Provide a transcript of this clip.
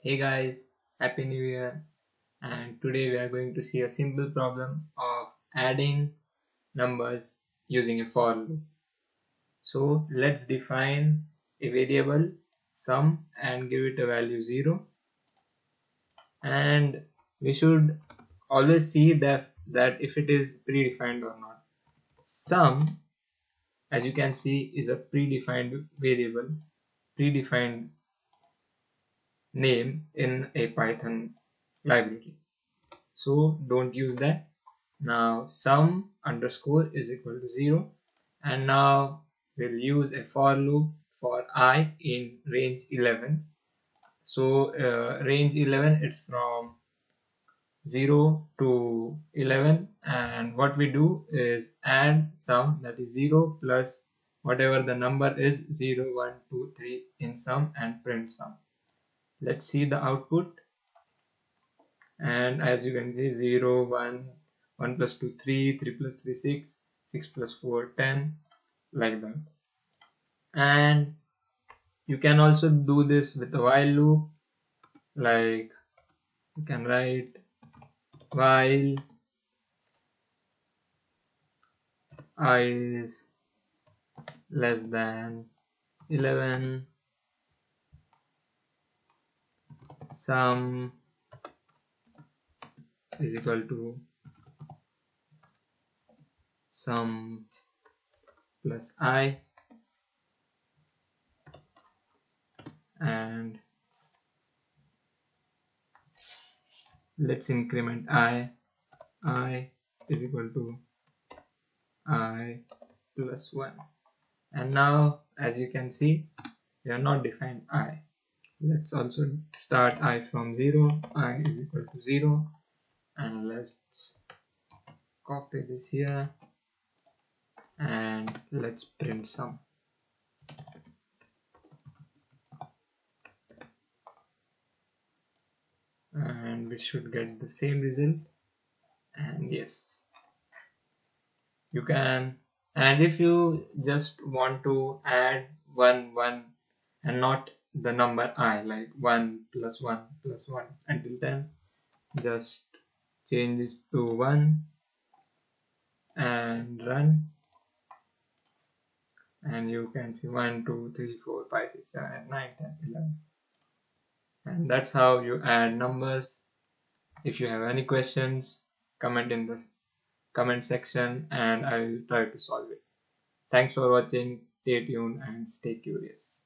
Hey guys, Happy New Year, and today we are going to see a simple problem of adding numbers using a for loop. So let's define a variable sum and give it a value 0, and we should always see that if it is predefined or not. Sum, as you can see, is a predefined variable, predefined name in a Python library. So don't use that. Now sum underscore is equal to 0, and now we'll use a for loop for I in range 11. So range 11, it's from 0 to 11, and what we do is add sum, that is 0 plus whatever the number is, 0 1 2 3 in sum, and print sum. Let's see the output. And as you can see, 0 1 1 plus 2 3 3 plus 3 6 6 plus 4 10, like that. And you can also do this with a while loop, like you can write while I is less than 11, sum is equal to sum plus I, and let's increment I is equal to I plus 1. And now, as you can see, we have not defined I. Let's also start I from 0. I is equal to 0, and let's copy this here, and let's print sum. And we should get the same result. And yes, you can. And if you just want to add 1 and not the number I, like 1 plus 1 plus 1 until 10, just change it to 1 and run, and you can see 1 2 3 4 5 6 7 8 9 10 11, and that's how you add numbers. If you have any questions, comment in the comment section and I will try to solve it. Thanks for watching. Stay tuned and stay curious.